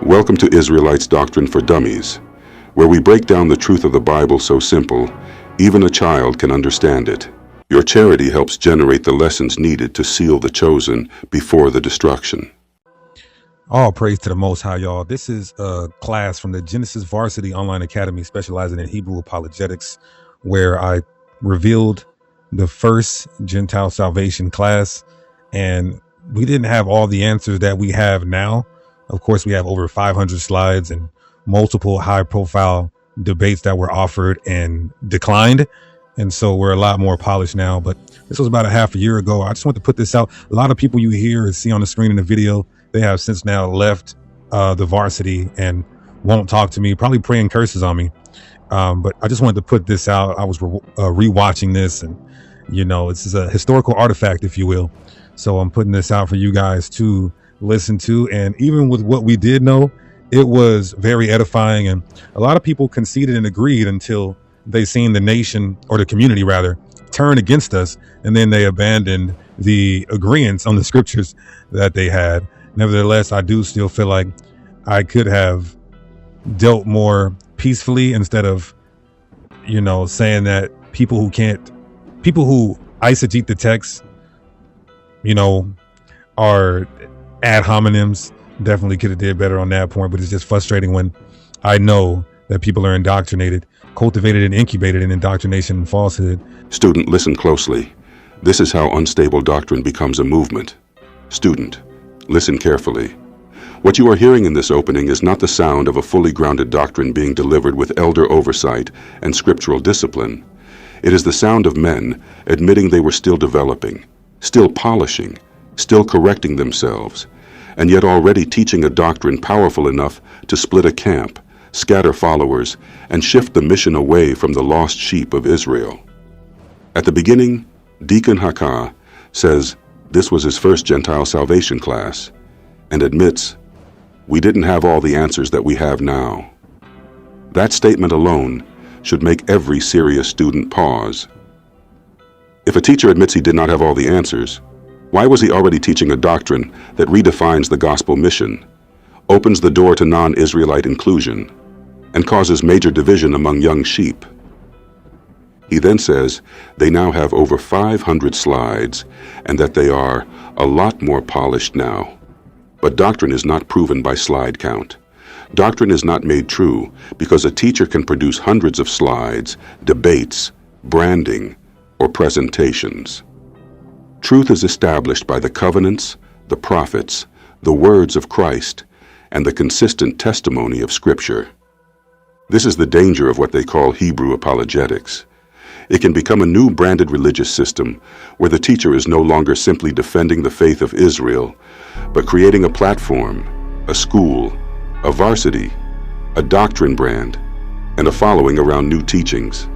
Welcome to Israelites Doctrine for Dummies, where we break down the truth of the Bible so simple, even a child can understand it. Your charity helps generate the lessons needed to seal the chosen before the destruction. All praise to the Most High, y'all. This is a class from the Genesis Varsity Online Academy specializing in Hebrew apologetics, where I revealed the first Gentile salvation class, and we didn't have all the answers that we have now. Of course, we have over 500 slides and multiple high-profile debates that were offered and declined. And so we're a lot more polished now. But this was about a half a year ago. I just want to put this out. A lot of people you hear and see on the screen in the video, they have since now left the varsity and won't talk to me, probably praying curses on me. But I just wanted to put this out. I was rewatching this, and, you know, this is a historical artifact, if you will. So I'm putting this out for you guys to listen to. And even with what we did know, it was very edifying. And a lot of people conceded and agreed until they seen the nation, or the community rather, turn against us. And then they abandoned the agreements on the scriptures that they had. Nevertheless, I do still feel like I could have dealt more peacefully instead of, you know, saying that people who eisegete the text, you know, are ad hominems. Definitely could have did better on that point, but it's just frustrating when I know that people are indoctrinated, cultivated and incubated in indoctrination and falsehood. Student, listen closely. This is how unstable doctrine becomes a movement. Student, listen carefully. What you are hearing in this opening is not the sound of a fully grounded doctrine being delivered with elder oversight and scriptural discipline. It is the sound of men admitting they were still developing, still polishing, still correcting themselves, and yet already teaching a doctrine powerful enough to split a camp, scatter followers, and shift the mission away from the lost sheep of Israel. At the beginning, Deacon Hasad says this was his first Gentile salvation class, and admits, "We didn't have all the answers that we have now." That statement alone should make every serious student pause. If a teacher admits he did not have all the answers, why was he already teaching a doctrine that redefines the gospel mission, opens the door to non-Israelite inclusion, and causes major division among young sheep? He then says they now have over 500 slides and that they are a lot more polished now. But doctrine is not proven by slide count. Doctrine is not made true because a teacher can produce hundreds of slides, debates, branding, or presentations. Truth is established by the covenants, the prophets, the words of Christ, and the consistent testimony of Scripture. This is the danger of what they call Hebrew apologetics. It can become a new branded religious system where the teacher is no longer simply defending the faith of Israel, but creating a platform, a school, a varsity, a doctrine brand, and a following around new teachings.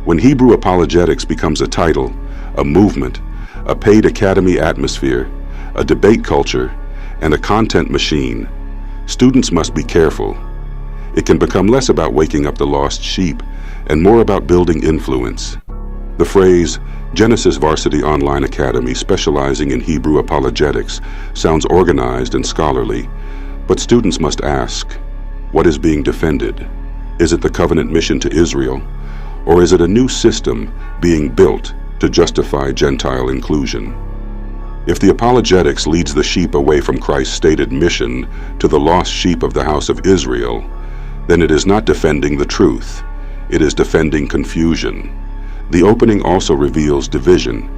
When Hebrew apologetics becomes a title, a movement, a paid academy atmosphere, a debate culture, and a content machine, students must be careful. It can become less about waking up the lost sheep and more about building influence. The phrase, Genesis Varsity Online Academy specializing in Hebrew apologetics, sounds organized and scholarly, but students must ask, what is being defended? Is it the covenant mission to Israel, or is it a new system being built to justify Gentile inclusion? If the apologetics leads the sheep away from Christ's stated mission to the lost sheep of the house of Israel, then it is not defending the truth. It is defending confusion. The opening also reveals division.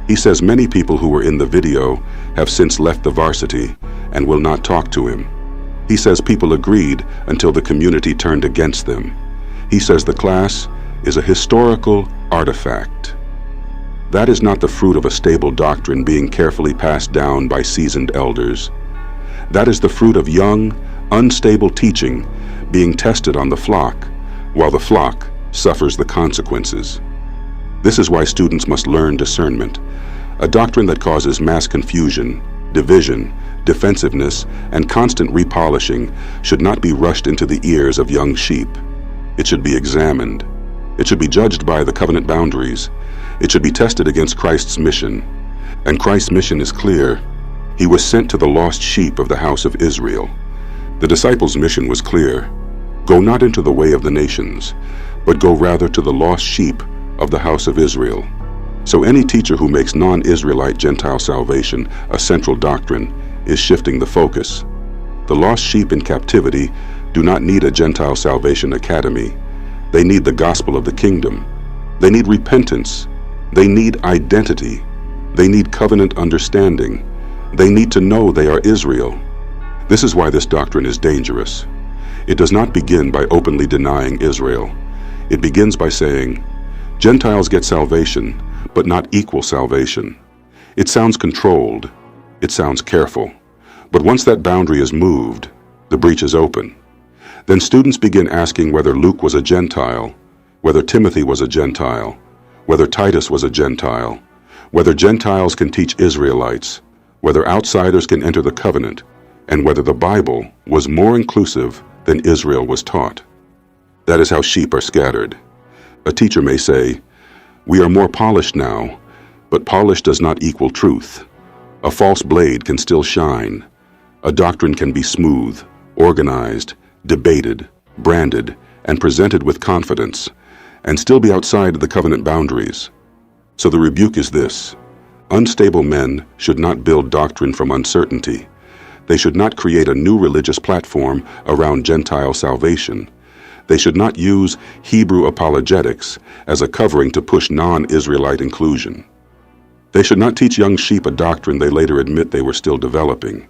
He says many people who were in the video have since left the varsity and will not talk to him. He says people agreed until the community turned against them. He says the class is a historical artifact. That is not the fruit of a stable doctrine being carefully passed down by seasoned elders. That is the fruit of young, unstable teaching being tested on the flock, while the flock suffers the consequences. This is why students must learn discernment. A doctrine that causes mass confusion, division, defensiveness, and constant repolishing should not be rushed into the ears of young sheep. It should be examined. It should be judged by the covenant boundaries. It should be tested against Christ's mission. And Christ's mission is clear. He was sent to the lost sheep of the house of Israel. The disciples' mission was clear. Go not into the way of the nations, but go rather to the lost sheep of the house of Israel. So any teacher who makes non-Israelite Gentile salvation a central doctrine is shifting the focus. The lost sheep in captivity do not need a Gentile salvation academy. They need the gospel of the kingdom. They need repentance. They need identity. They need covenant understanding. They need to know they are Israel. This is why this doctrine is dangerous. It does not begin by openly denying Israel. It begins by saying, Gentiles get salvation, but not equal salvation. It sounds controlled. It sounds careful. But once that boundary is moved, the breach is open. Then students begin asking whether Luke was a Gentile, whether Timothy was a Gentile, whether Titus was a Gentile, whether Gentiles can teach Israelites, whether outsiders can enter the covenant, and whether the Bible was more inclusive than Israel was taught. That is how sheep are scattered. A teacher may say, we are more polished now, but polish does not equal truth. A false blade can still shine. A doctrine can be smooth, organized, debated, branded, and presented with confidence, and still be outside the covenant boundaries. So the rebuke is this: unstable men should not build doctrine from uncertainty. They should not create a new religious platform around Gentile salvation. They should not use Hebrew apologetics as a covering to push non-Israelite inclusion. They should not teach young sheep a doctrine they later admit they were still developing.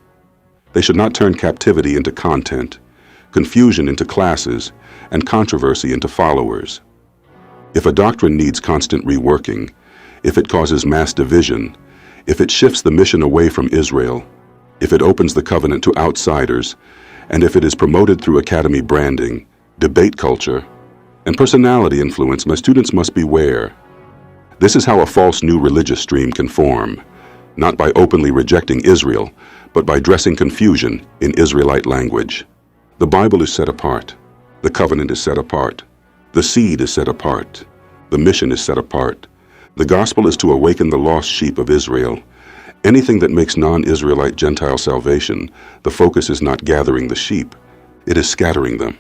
They should not turn captivity into content, confusion into classes, and controversy into followers. If a doctrine needs constant reworking, if it causes mass division, if it shifts the mission away from Israel, if it opens the covenant to outsiders, and if it is promoted through academy branding, debate culture, and personality influence, my students must beware. This is how a false new religious stream can form, not by openly rejecting Israel, but by dressing confusion in Israelite language. The Bible is set apart. The covenant is set apart. The seed is set apart. The mission is set apart. The gospel is to awaken the lost sheep of Israel. Anything that makes non-Israelite Gentile salvation, the focus is not gathering the sheep. It is scattering them.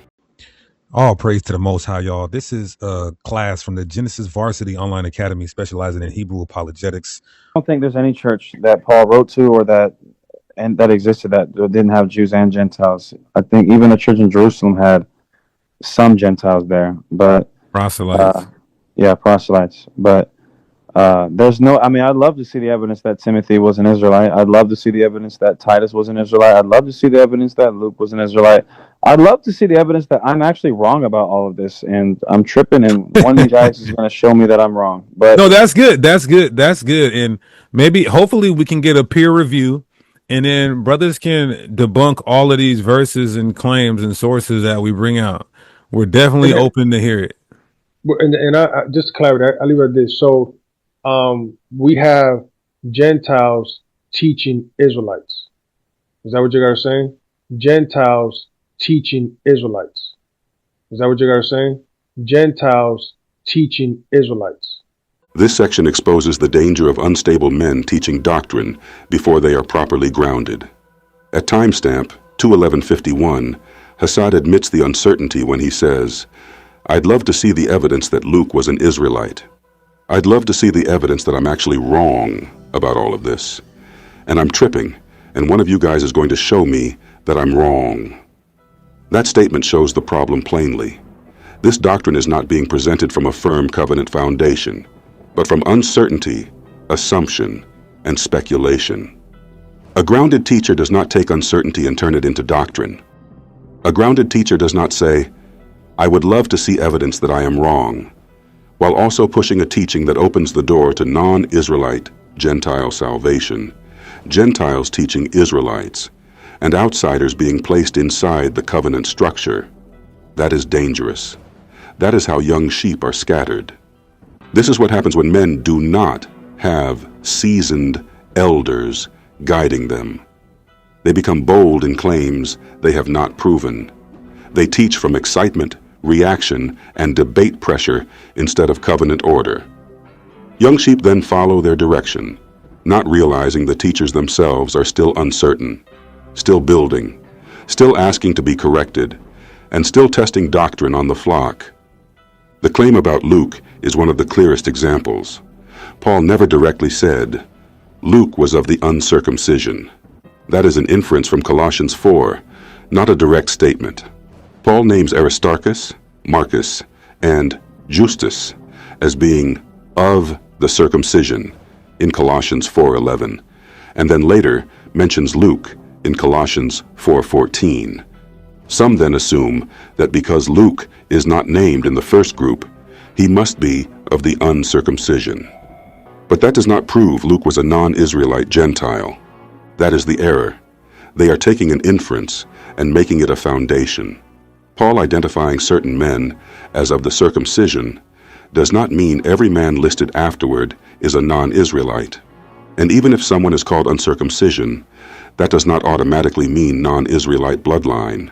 All praise to the Most High, y'all. This is a class from the Genesis Varsity Online Academy specializing in Hebrew apologetics. I don't think there's any church that Paul wrote to or that existed that didn't have Jews and Gentiles. I think even the church in Jerusalem had some Gentiles there, but Proselytes. Proselytes. But there's no, I mean, I'd love to see the evidence that Timothy was an Israelite. I'd love to see the evidence that Titus was an Israelite. I'd love to see the evidence that Luke was an Israelite. I'd love to see the evidence that I'm actually wrong about all of this and I'm tripping and one of you guys is going to show me that I'm wrong. But no, that's good. That's good. That's good. And maybe, hopefully we can get a peer review and then brothers can debunk all of these verses and claims and sources that we bring out. We're definitely open to hear it. And I just to clarify, I leave it at this. So we have Gentiles teaching Israelites. Is that what you guys are saying? Gentiles teaching Israelites. Is that what you guys are saying? Gentiles teaching Israelites. This section exposes the danger of unstable men teaching doctrine before they are properly grounded. At timestamp 2:11:51, Hasad admits the uncertainty when he says, I'd love to see the evidence that Luke was an Israelite. I'd love to see the evidence that I'm actually wrong about all of this. And I'm tripping, and one of you guys is going to show me that I'm wrong. That statement shows the problem plainly. This doctrine is not being presented from a firm covenant foundation, but from uncertainty, assumption, and speculation. A grounded teacher does not take uncertainty and turn it into doctrine. A grounded teacher does not say, I would love to see evidence that I am wrong, while also pushing a teaching that opens the door to non-Israelite Gentile salvation, Gentiles teaching Israelites, and outsiders being placed inside the covenant structure. That is dangerous. That is how young sheep are scattered. This is what happens when men do not have seasoned elders guiding them. They become bold in claims they have not proven. They teach from excitement, reaction, and debate pressure instead of covenant order. Young sheep then follow their direction, not realizing the teachers themselves are still uncertain, still building, still asking to be corrected, and still testing doctrine on the flock. The claim about Luke is one of the clearest examples. Paul never directly said, Luke was of the uncircumcision. That is an inference from Colossians 4, not a direct statement. Paul names Aristarchus, Marcus, and Justus as being of the circumcision in Colossians 4:11, and then later mentions Luke in Colossians 4:14. Some then assume that because Luke is not named in the first group, he must be of the uncircumcision. But that does not prove Luke was a non-Israelite Gentile. That is the error. They are taking an inference and making it a foundation. Paul identifying certain men as of the circumcision does not mean every man listed afterward is a non-Israelite. And even if someone is called uncircumcision, that does not automatically mean non-Israelite bloodline.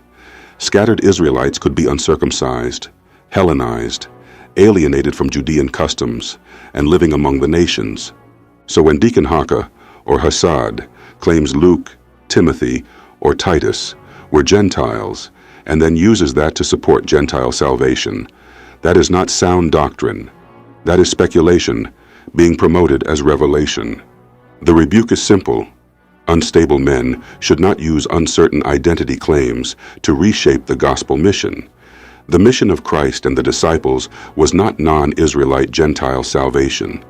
Scattered Israelites could be uncircumcised, Hellenized, alienated from Judean customs, and living among the nations. So when Deacon Haka or Hasad claims Luke, Timothy, or Titus were Gentiles, and then uses that to support Gentile salvation, that is not sound doctrine. That is speculation being promoted as revelation. The rebuke is simple. Unstable men should not use uncertain identity claims to reshape the gospel mission. The mission of Christ and the disciples was not non-Israelite Gentile salvation.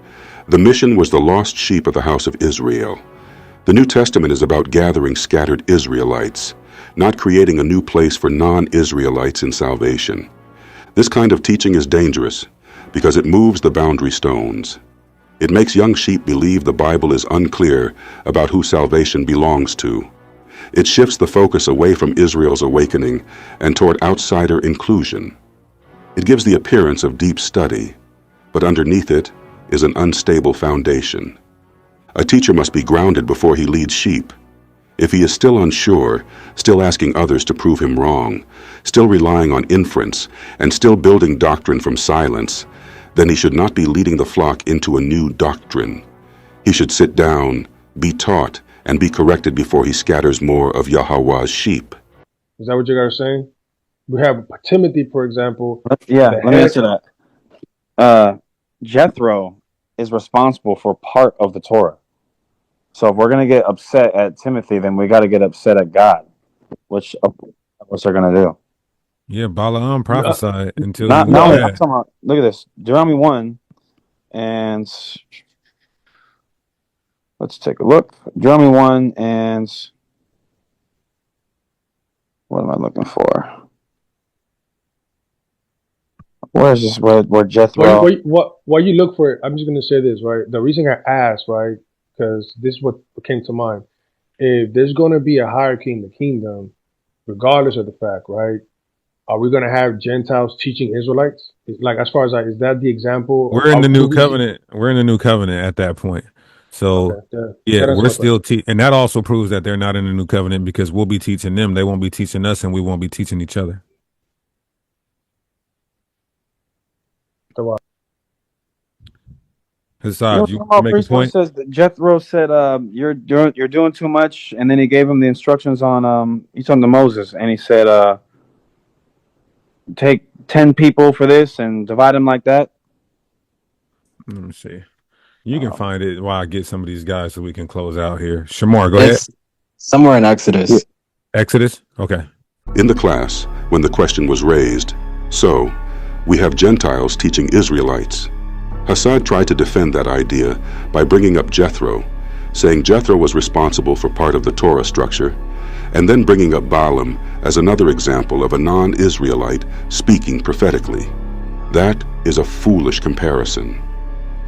The mission was the lost sheep of the house of Israel. The New Testament is about gathering scattered Israelites, not creating a new place for non-Israelites in salvation. This kind of teaching is dangerous because it moves the boundary stones. It makes young sheep believe the Bible is unclear about who salvation belongs to. It shifts the focus away from Israel's awakening and toward outsider inclusion. It gives the appearance of deep study, but underneath it is an unstable foundation. A teacher must be grounded before he leads sheep. If he is still unsure, still asking others to prove him wrong, still relying on inference, and still building doctrine from silence, then he should not be leading the flock into a new doctrine. He should sit down, be taught, and be corrected before he scatters more of Yahweh's sheep. Is that what you guys are saying? We have Timothy, for example. Yeah, let me answer that. Jethro is responsible for part of the Torah. So if we're going to get upset at Timothy, then we got to get upset at God, which they're going to do. Yeah, Balaam prophesied until Not he only, went I'm talking about, look at this. Deuteronomy 1, and let's take a look. Deuteronomy 1, and what am I looking for? Where is this? Where Jethro? While you look for it, I'm just going to say this, right? The reason I asked, right, because this is what came to mind. If there's going to be a hierarchy in the kingdom, regardless of the fact, right, are we going to have Gentiles teaching Israelites? Like, as far as is that the example? We're in the new covenant. We're in the new covenant at that point. So, yeah, we're still and that also proves that they're not in the new covenant because we'll be teaching them. They won't be teaching us, and we won't be teaching each other. Hasad, you make a point? Says that Jethro said, "You're doing too much," and then he gave him the instructions on he's talking to Moses, and he said, "Take 10 people for this and divide them like that." Let me see. You can find it while I get some of these guys so we can close out here. Shamar, go ahead. Somewhere in Exodus. Exodus? Okay. In the class, when the question was raised, so we have Gentiles teaching Israelites. Hasad tried to defend that idea by bringing up Jethro, saying Jethro was responsible for part of the Torah structure, and then bringing up Balaam as another example of a non-Israelite speaking prophetically. That is a foolish comparison.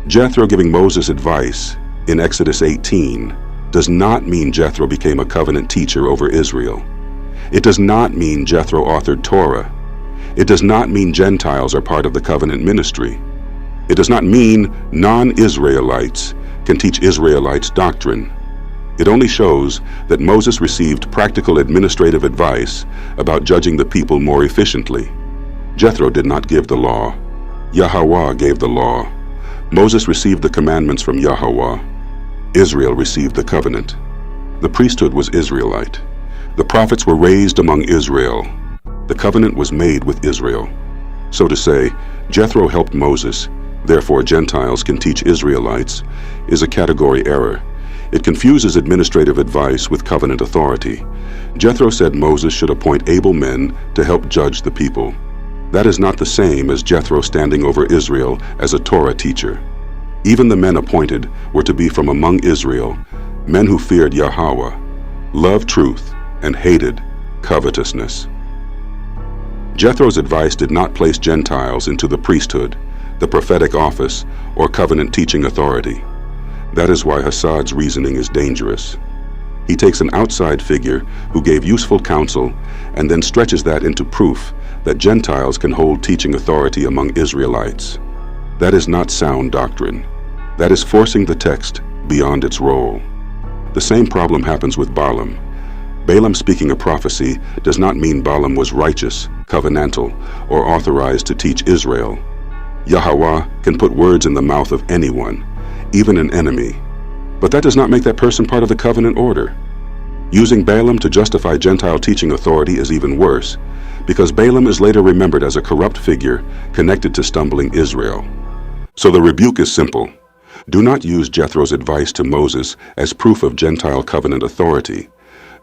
Jethro giving Moses advice in Exodus 18 does not mean Jethro became a covenant teacher over Israel. It does not mean Jethro authored Torah. It does not mean Gentiles are part of the covenant ministry. It does not mean non-Israelites can teach Israelites doctrine. It only shows that Moses received practical administrative advice about judging the people more efficiently. Jethro did not give the law. Yahweh gave the law. Moses received the commandments from Yahweh. Israel received the covenant. The priesthood was Israelite. The prophets were raised among Israel. The covenant was made with Israel. So to say, Jethro helped Moses, therefore Gentiles can teach Israelites, is a category error. It confuses administrative advice with covenant authority. Jethro said Moses should appoint able men to help judge the people. That is not the same as Jethro standing over Israel as a Torah teacher. Even the men appointed were to be from among Israel, men who feared Yahweh, loved truth, and hated covetousness. Jethro's advice did not place Gentiles into the priesthood, the prophetic office, or covenant teaching authority. That is why Hasad's reasoning is dangerous. He takes an outside figure who gave useful counsel and then stretches that into proof that Gentiles can hold teaching authority among Israelites. That is not sound doctrine. That is forcing the text beyond its role. The same problem happens with Balaam. Balaam speaking a prophecy does not mean Balaam was righteous, covenantal, or authorized to teach Israel. Yahweh can put words in the mouth of anyone, even an enemy. But that does not make that person part of the covenant order. Using Balaam to justify Gentile teaching authority is even worse, because Balaam is later remembered as a corrupt figure connected to stumbling Israel. So the rebuke is simple. Do not use Jethro's advice to Moses as proof of Gentile covenant authority.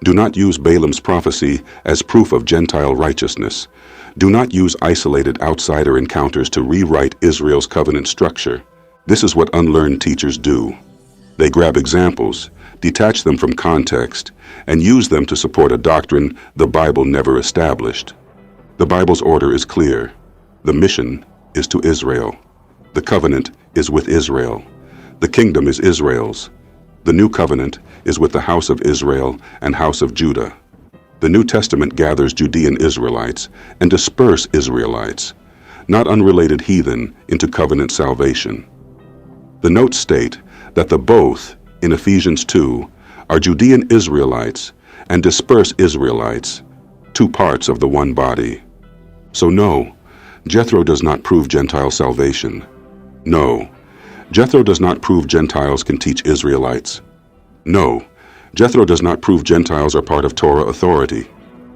Do not use Balaam's prophecy as proof of Gentile righteousness. Do not use isolated outsider encounters to rewrite Israel's covenant structure. This is what unlearned teachers do. They grab examples, detach them from context, and use them to support a doctrine the Bible never established. The Bible's order is clear. The mission is to Israel. The covenant is with Israel. The kingdom is Israel's. The new covenant is with the house of Israel and house of Judah. The New Testament gathers Judean Israelites and disperse Israelites, not unrelated heathen, into covenant salvation. The notes state that the both, in Ephesians 2, are Judean Israelites and disperse Israelites, two parts of the one body. So no, Jethro does not prove Gentile salvation. No, Jethro does not prove Gentiles can teach Israelites. No, Jethro does not prove Gentiles are part of Torah authority.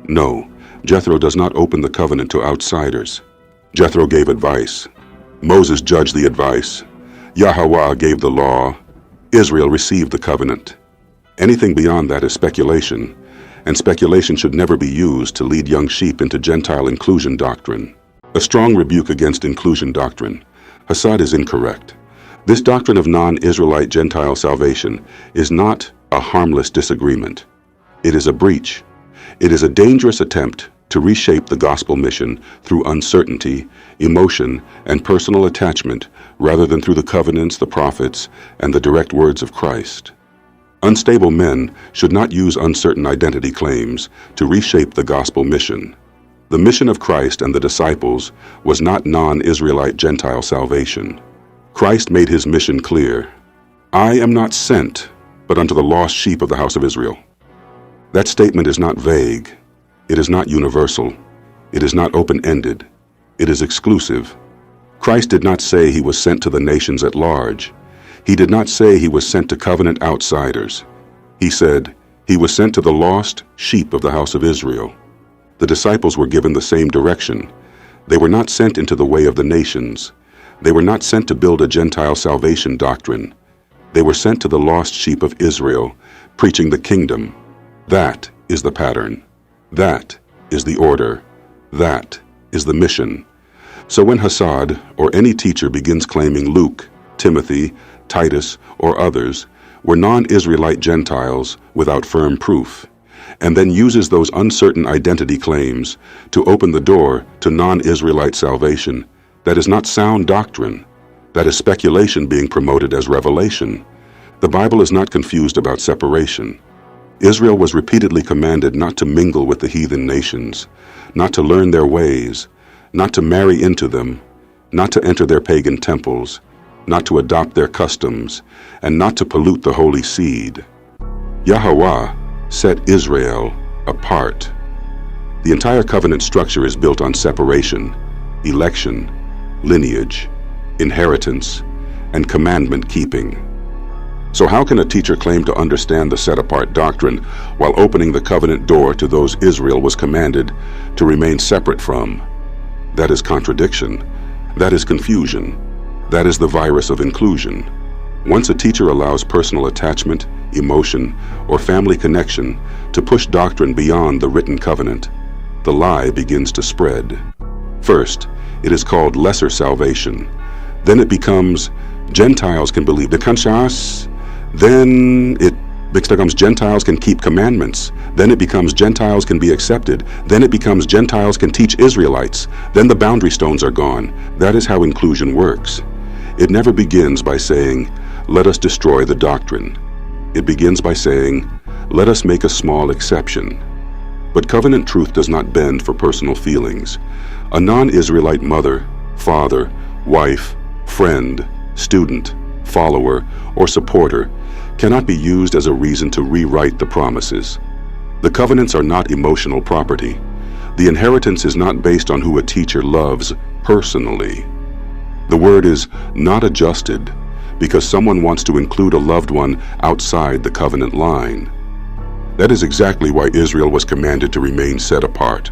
No, Jethro does not open the covenant to outsiders. Jethro gave advice. Moses judged the advice. Yahweh gave the law. Israel received the covenant. Anything beyond that is speculation, and speculation should never be used to lead young sheep into Gentile inclusion doctrine. A strong rebuke against inclusion doctrine. Hasad is incorrect. This doctrine of non-Israelite Gentile salvation is not a harmless disagreement. It is a breach. It is a dangerous attempt to reshape the gospel mission through uncertainty, emotion, and personal attachment rather than through the covenants, the prophets, and the direct words of Christ. Unstable men should not use uncertain identity claims to reshape the gospel mission. The mission of Christ and the disciples was not non-Israelite Gentile salvation. Christ made his mission clear. I am not sent, but unto the lost sheep of the house of Israel. That statement is not vague. It is not universal. It is not open-ended. It is exclusive. Christ did not say he was sent to the nations at large. He did not say he was sent to covenant outsiders. He said he was sent to the lost sheep of the house of Israel. The disciples were given the same direction. They were not sent into the way of the nations. They were not sent to build a Gentile salvation doctrine. They were sent to the lost sheep of Israel, preaching the kingdom. That is the pattern. That is the order. That is the mission. So when Hasad or any teacher begins claiming Luke, Timothy, Titus, or others were non-Israelite Gentiles without firm proof, and then uses those uncertain identity claims to open the door to non-Israelite salvation, that is not sound doctrine. That is speculation being promoted as revelation. The Bible is not confused about separation. Israel was repeatedly commanded not to mingle with the heathen nations, not to learn their ways, not to marry into them, not to enter their pagan temples, not to adopt their customs, and not to pollute the holy seed. Yahweh set Israel apart. The entire covenant structure is built on separation, election, lineage, inheritance, and commandment keeping. So how can a teacher claim to understand the set-apart doctrine while opening the covenant door to those Israel was commanded to remain separate from? That is contradiction. That is confusion. That is the virus of inclusion. Once a teacher allows personal attachment, emotion, or family connection to push doctrine beyond the written covenant, the lie begins to spread. First, it is called lesser salvation. Then it becomes Gentiles can believe the conscience. Then it becomes Gentiles can keep commandments. Then it becomes Gentiles can be accepted. Then it becomes Gentiles can teach Israelites. Then the boundary stones are gone. That is how inclusion works. It never begins by saying, let us destroy the doctrine. It begins by saying, let us make a small exception. But covenant truth does not bend for personal feelings. A non-Israelite mother, father, wife, friend, student, follower, or supporter cannot be used as a reason to rewrite the promises. The covenants are not emotional property. The inheritance is not based on who a teacher loves personally. The word is not adjusted because someone wants to include a loved one outside the covenant line. That is exactly why Israel was commanded to remain set apart.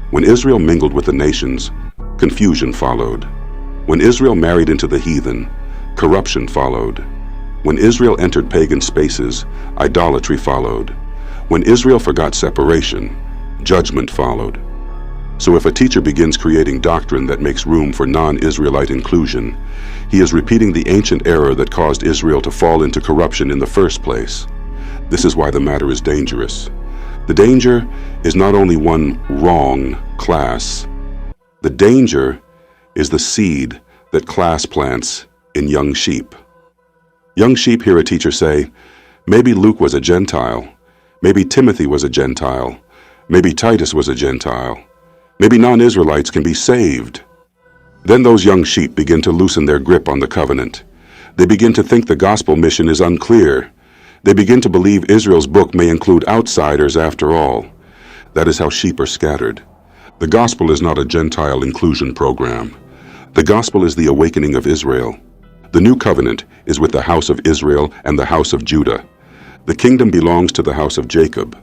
When Israel mingled with the nations, confusion followed. When Israel married into the heathen, corruption followed. When Israel entered pagan spaces, idolatry followed. When Israel forgot separation, judgment followed. So if a teacher begins creating doctrine that makes room for non-Israelite inclusion, he is repeating the ancient error that caused Israel to fall into corruption in the first place. This is why the matter is dangerous. The danger is not only one wrong class. The danger is the seed that class plants in young sheep. Young sheep hear a teacher say, maybe Luke was a Gentile, maybe Timothy was a Gentile, maybe Titus was a Gentile, maybe non-Israelites can be saved. Then those young sheep begin to loosen their grip on the covenant. They begin to think the gospel mission is unclear. They begin to believe Israel's book may include outsiders after all. That is how sheep are scattered. The gospel is not a Gentile inclusion program. The gospel is the awakening of Israel. The new covenant is with the house of Israel and the house of Judah. The kingdom belongs to the house of Jacob.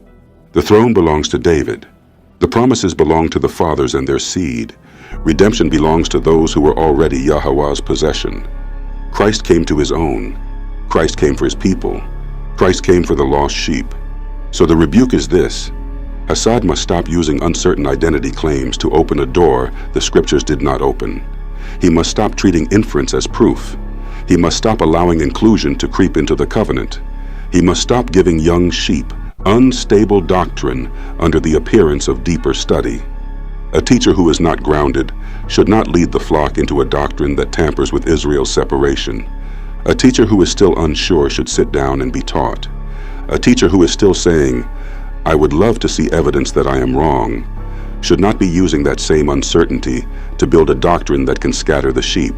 The throne belongs to David. The promises belong to the fathers and their seed. Redemption belongs to those who were already Yahweh's possession. Christ came to his own. Christ came for his people. Christ came for the lost sheep. So the rebuke is this: Hasad must stop using uncertain identity claims to open a door the scriptures did not open. He must stop treating inference as proof. He must stop allowing inclusion to creep into the covenant. He must stop giving young sheep unstable doctrine under the appearance of deeper study. A teacher who is not grounded should not lead the flock into a doctrine that tampers with Israel's separation. A teacher who is still unsure should sit down and be taught. A teacher who is still saying, I would love to see evidence that I am wrong, should not be using that same uncertainty to build a doctrine that can scatter the sheep.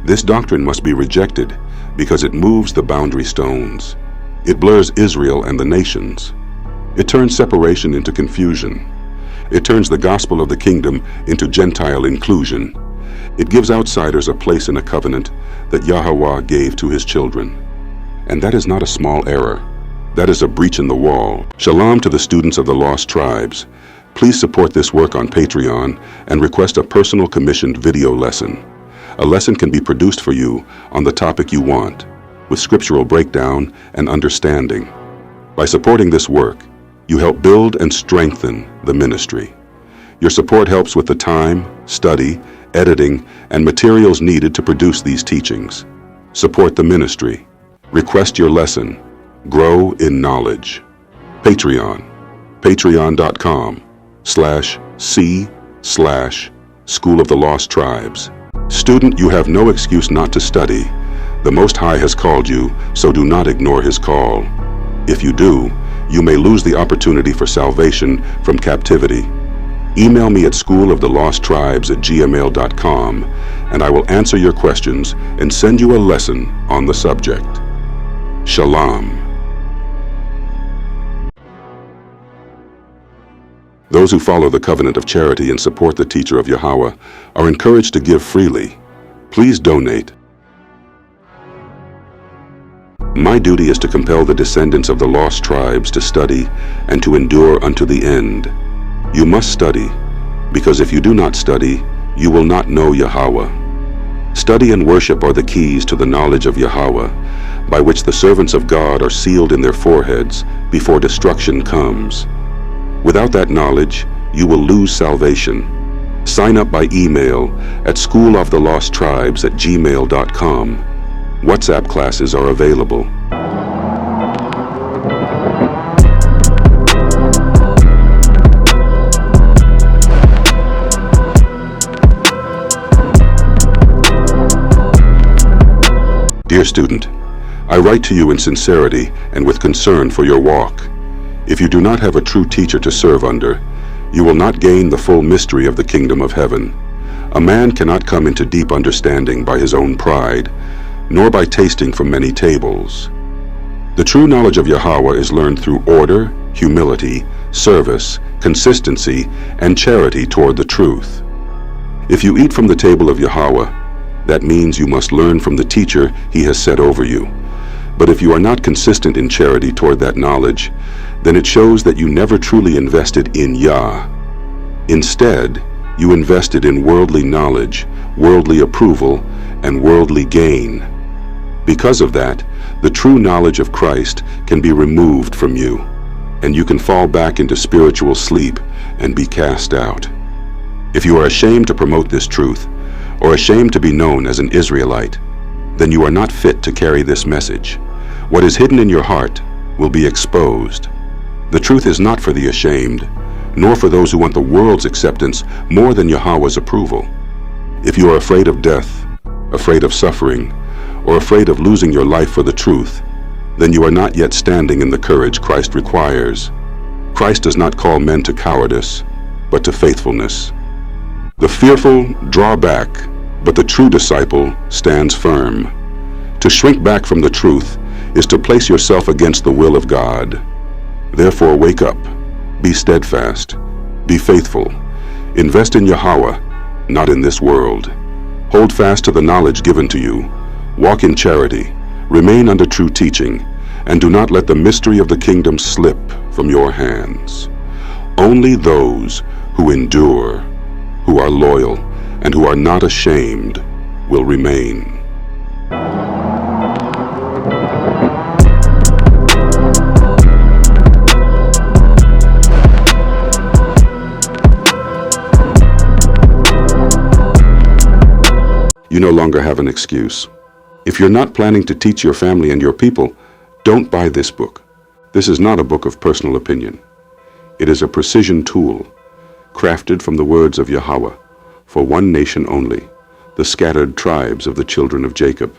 This doctrine must be rejected because it moves the boundary stones. It blurs Israel and the nations. It turns separation into confusion. It turns the gospel of the kingdom into Gentile inclusion. It gives outsiders a place in a covenant that Yahweh gave to his children. And that is not a small error. That is a breach in the wall. Shalom to the students of the lost tribes. Please support this work on Patreon and request a personal commissioned video lesson. A lesson can be produced for you on the topic you want, with scriptural breakdown and understanding. By supporting this work, you help build and strengthen the ministry. Your support helps with the time, study, editing, and materials needed to produce these teachings. Support the ministry. Request your lesson. Grow in knowledge. Patreon. Patreon.com/C/School of the Lost Tribes. Student, you have no excuse not to study. The Most High has called you, so do not ignore his call. If you do, you may lose the opportunity for salvation from captivity. Email me at schooloftheLostTribes@gmail.com, and I will answer your questions and send you a lesson on the subject. Shalom. Those who follow the covenant of charity and support the teacher of Yahweh are encouraged to give freely. Please donate. My duty is to compel the descendants of the lost tribes to study and to endure unto the end. You must study, because if you do not study, you will not know Yahweh. Study and worship are the keys to the knowledge of Yahweh, by which the servants of God are sealed in their foreheads before destruction comes. Without that knowledge, you will lose salvation. Sign up by email at schooloftheLostTribes@gmail.com. WhatsApp classes are available. Dear student, I write to you in sincerity and with concern for your walk. If you do not have a true teacher to serve under, you will not gain the full mystery of the kingdom of heaven. A man cannot come into deep understanding by his own pride, nor by tasting from many tables. The true knowledge of Yahweh is learned through order, humility, service, consistency, and charity toward the truth. If you eat from the table of Yahweh, that means you must learn from the teacher he has set over you. But if you are not consistent in charity toward that knowledge, then it shows that you never truly invested in Yah. Instead, you invested in worldly knowledge, worldly approval, and worldly gain. Because of that, the true knowledge of Christ can be removed from you, and you can fall back into spiritual sleep and be cast out. If you are ashamed to promote this truth, or ashamed to be known as an Israelite, then you are not fit to carry this message. What is hidden in your heart will be exposed. The truth is not for the ashamed, nor for those who want the world's acceptance more than Yahweh's approval. If you are afraid of death, afraid of suffering, or afraid of losing your life for the truth, then you are not yet standing in the courage Christ requires. Christ does not call men to cowardice, but to faithfulness. The fearful draw back, but the true disciple stands firm. To shrink back from the truth is to place yourself against the will of God. Therefore, wake up, be steadfast, be faithful, invest in Yahweh, not in this world. Hold fast to the knowledge given to you, walk in charity, remain under true teaching, and do not let the mystery of the kingdom slip from your hands. Only those who endure, who are loyal, and who are not ashamed will remain. You no longer have an excuse. If you're not planning to teach your family and your people, don't buy this book. This is not a book of personal opinion. It is a precision tool, crafted from the words of Yahweh, for one nation only, the scattered tribes of the children of Jacob.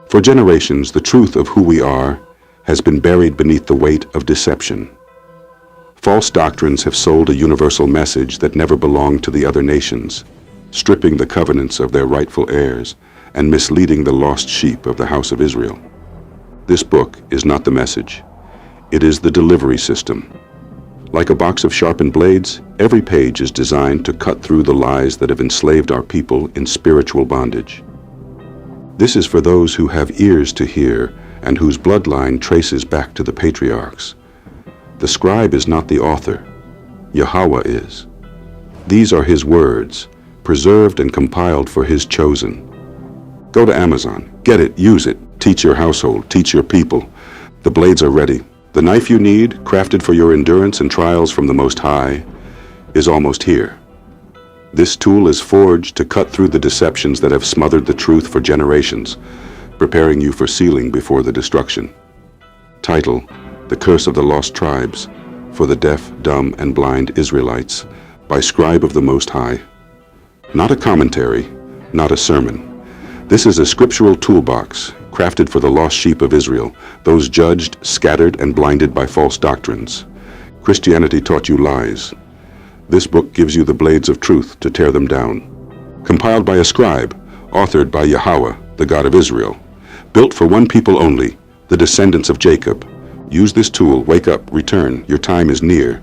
For generations, the truth of who we are has been buried beneath the weight of deception. False doctrines have sold a universal message that never belonged to the other nations, stripping the covenants of their rightful heirs and misleading the lost sheep of the house of Israel. This book is not the message. It is the delivery system. Like a box of sharpened blades, every page is designed to cut through the lies that have enslaved our people in spiritual bondage. This is for those who have ears to hear and whose bloodline traces back to the patriarchs. The scribe is not the author. Yahweh is. These are his words, preserved and compiled for his chosen. Go to Amazon, get it, use it, teach your household, teach your people. The blades are ready. The knife you need, crafted for your endurance and trials from the Most High, is almost here. This tool is forged to cut through the deceptions that have smothered the truth for generations, preparing you for sealing before the destruction. Title: The Curse of the Lost Tribes, for the Deaf, Dumb, and Blind Israelites, by Scribe of the Most High. Not a commentary, not a sermon. This is a scriptural toolbox, crafted for the lost sheep of Israel, those judged, scattered, and blinded by false doctrines. Christianity taught you lies. This book gives you the blades of truth to tear them down. Compiled by a scribe, authored by Yahweh, the God of Israel. Built for one people only, the descendants of Jacob. Use this tool, wake up, return, your time is near.